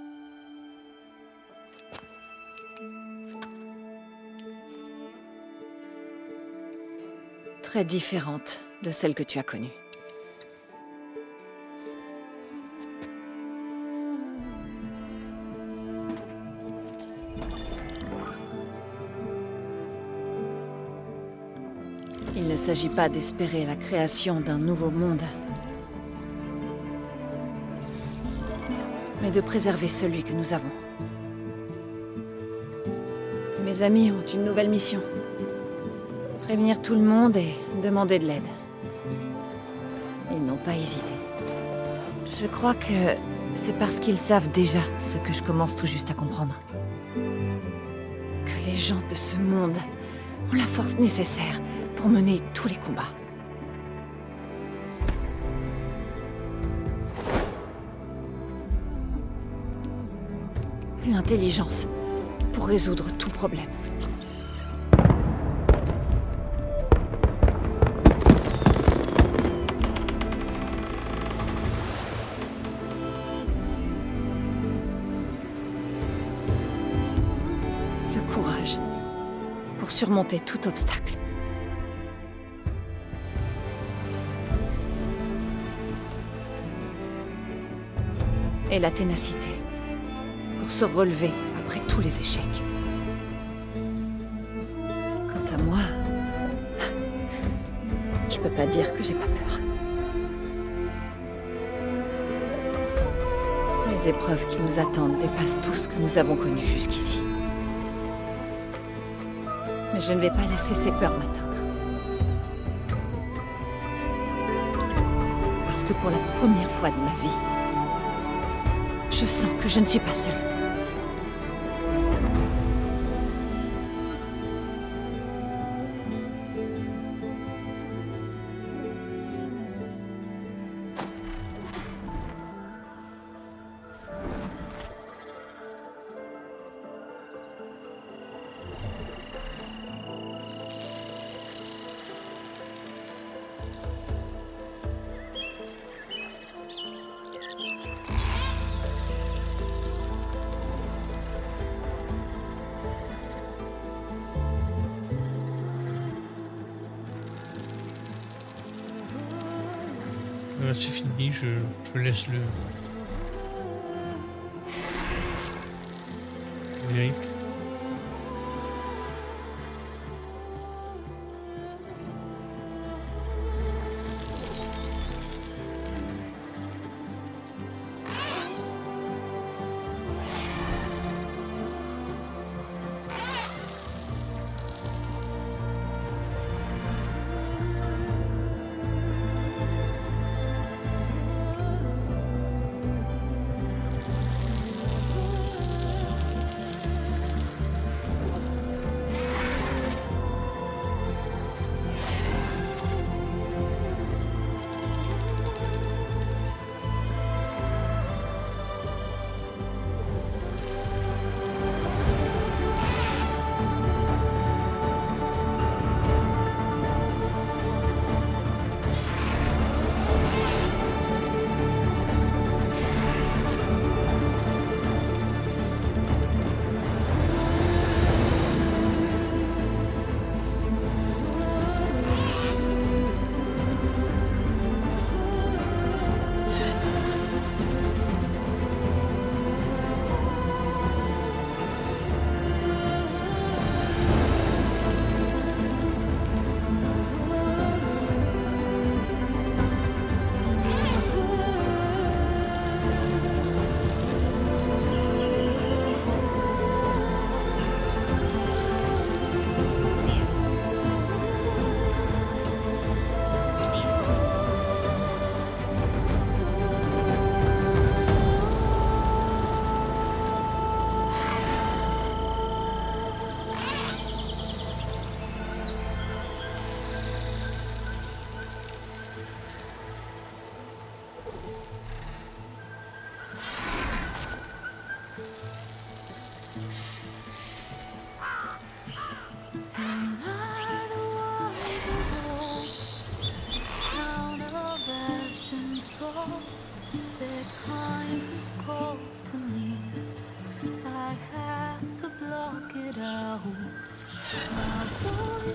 Très différente de celle que tu as connue. Il ne s'agit pas d'espérer la création d'un nouveau monde, mais de préserver celui que nous avons. Mes amis ont une nouvelle mission. Prévenir tout le monde et demander de l'aide. Ils n'ont pas hésité. Je crois que c'est parce qu'ils savent déjà ce que je commence tout juste à comprendre. Que les gens de ce monde ont la force nécessaire pour mener tous les combats. L'intelligence pour résoudre tout problème. Le courage pour surmonter tout obstacle. Et la ténacité pour se relever après tous les échecs. Quant à moi, je peux pas dire que j'ai pas peur. Les épreuves qui nous attendent dépassent tout ce que nous avons connu jusqu'ici. Mais je ne vais pas laisser ces peurs m'atteindre. Parce que pour la première fois de ma vie, je sens que je ne suis pas seule. C'est fini, je laisse le générique.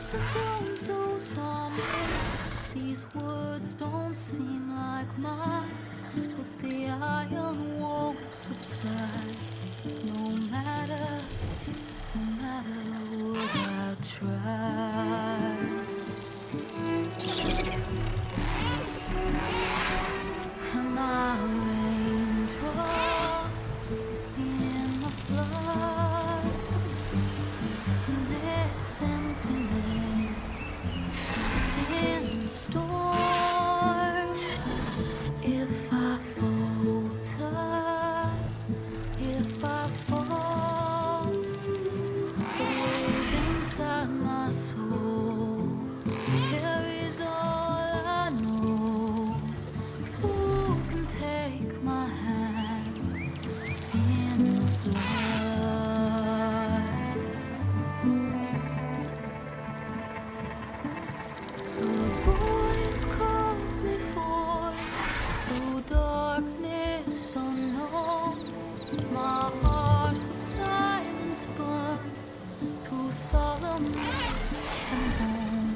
voice has grown so somber. These words don't seem like mine, but the iron won't subside. No matter what I try. Am I raindrops in the flood? This emptiness in the storm. If I falter, if I fall, the wave inside my soul carries all I know. Who can take my hand in the flood? A voice calls me forth through darkness unknown. My heart with silence burns through solemnness and home.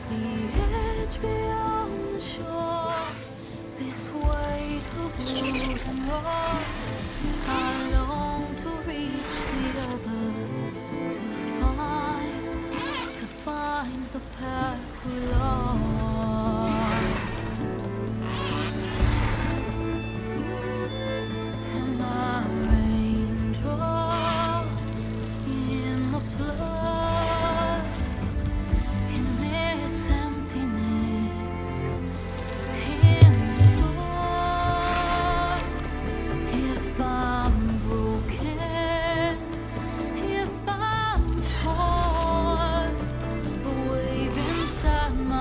The edge beyond the shore, this weight of wood and rock. I long to reach the other, to find the path we lost. Am I raindrops in the flood? In this emptiness, in the storm. If I'm broken, if I'm torn, a wave inside my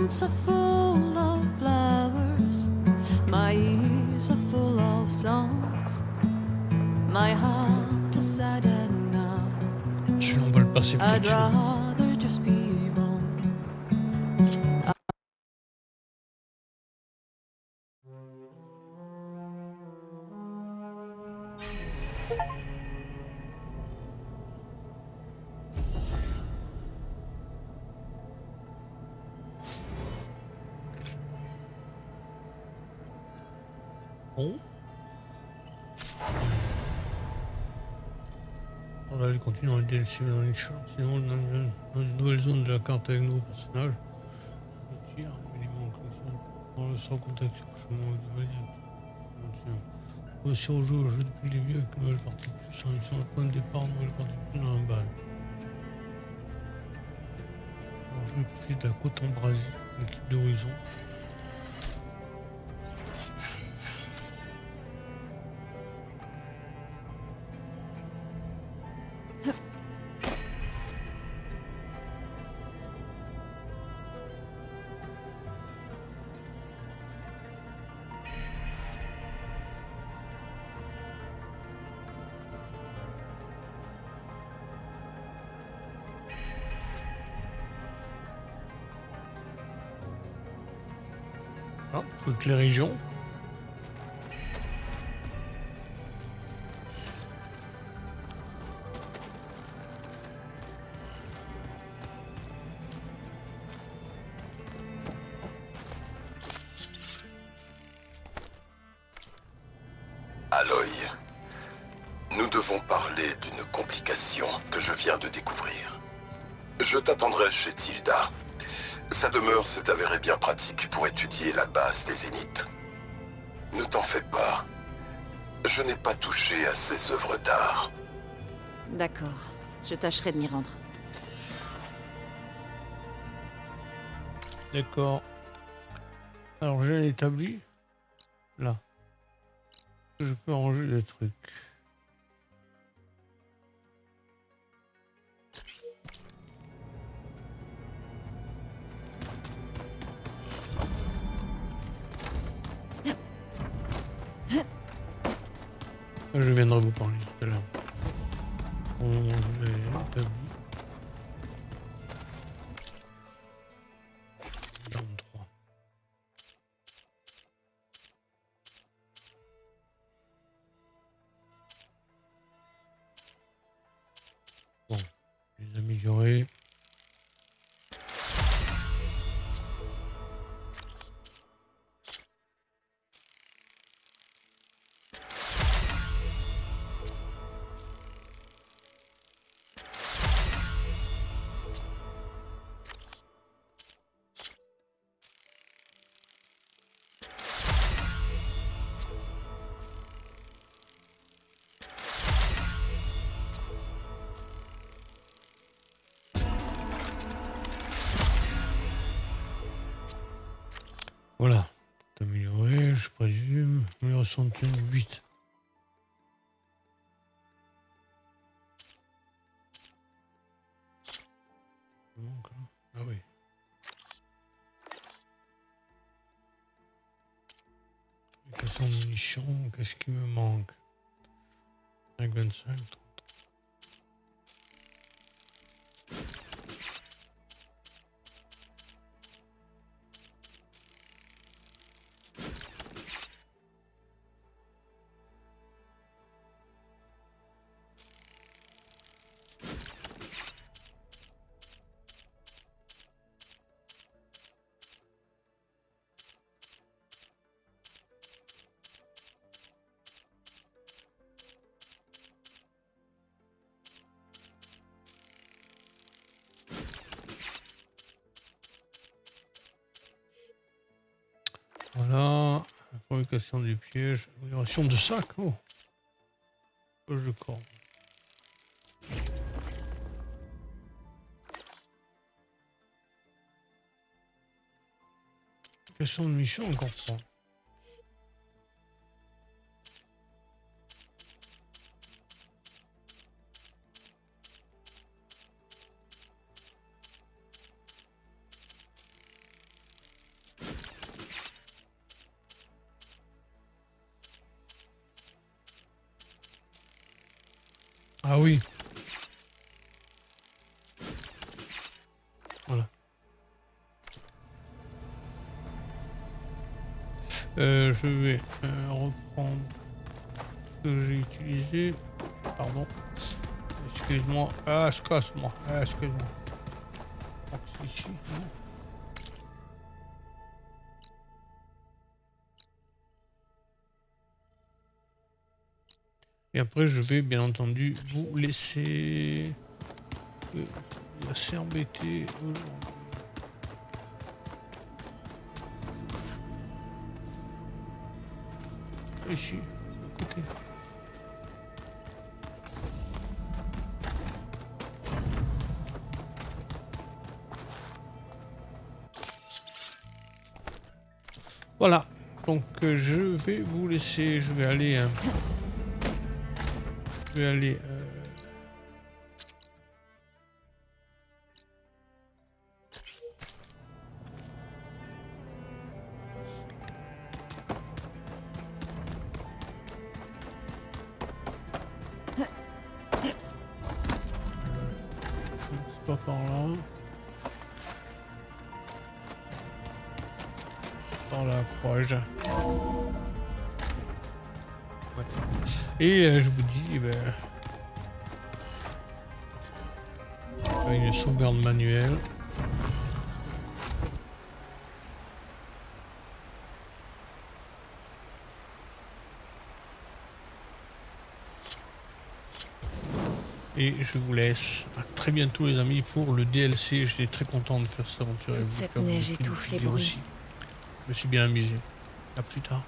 hands are full of flowers, my ears are full of songs, my heart is sad and now. Celui-là, on va le passer I'd peut-être. Celui-là. rather just be wrong. Bon. On va aller continuer dans le DLC dans les champs. Sinon, dans une nouvelle zone de la carte avec nos personnages. Le tir, élément en connexion. On le sera contacté prochainement avec le médium. Aussi au jeu depuis le début avec une nouvelle partie de plus en étant le point de départ, une nouvelle partie de plus dans la balle. Alors je vais profiter de la côte embrasée, l'équipe d'Horizon. Voilà, toutes les régions. Aloy, nous devons parler d'une complication que je viens de découvrir. Je t'attendrai chez Tilda. Sa demeure s'est avérée bien pratique pour étudier la base des Zéniths. Ne t'en fais pas. Je n'ai pas touché à ses œuvres d'art. D'accord. Je tâcherai de m'y rendre. D'accord. Alors j'ai établi là. Je peux ranger des trucs. Je viendrai vous parler tout à l'heure. Pour le moment, je l'ai établi. 23. Bon, les améliorer. Voilà, tout amélioré, je présume. Amélioration de tenue 8. Donc, ah oui. Fabrication de munitions, qu'est-ce qui me manque? 5,25. Voilà, la fabrication des pièges, amélioration de sac, oh, poche de corps. Fabrication de mission encore pas. Ah oui. Voilà. Je vais reprendre ce que j'ai utilisé. Pardon. Excuse-moi. Ah, excuse-moi. Ah, excuse-moi. Donc, c'est ici. Non. Et après, je vais bien entendu vous laisser assez embêté aujourd'hui. Ici, de côté. Voilà, donc je vais vous laisser, je vais aller pas par là. Par la croix. Ouais. Et je vous dis, une sauvegarde manuelle. Et je vous laisse. À très bientôt les amis pour le DLC. J'étais très content de faire cette aventure. Toute cette neige étouffe les bruits. Je me suis bien amusé. À plus tard.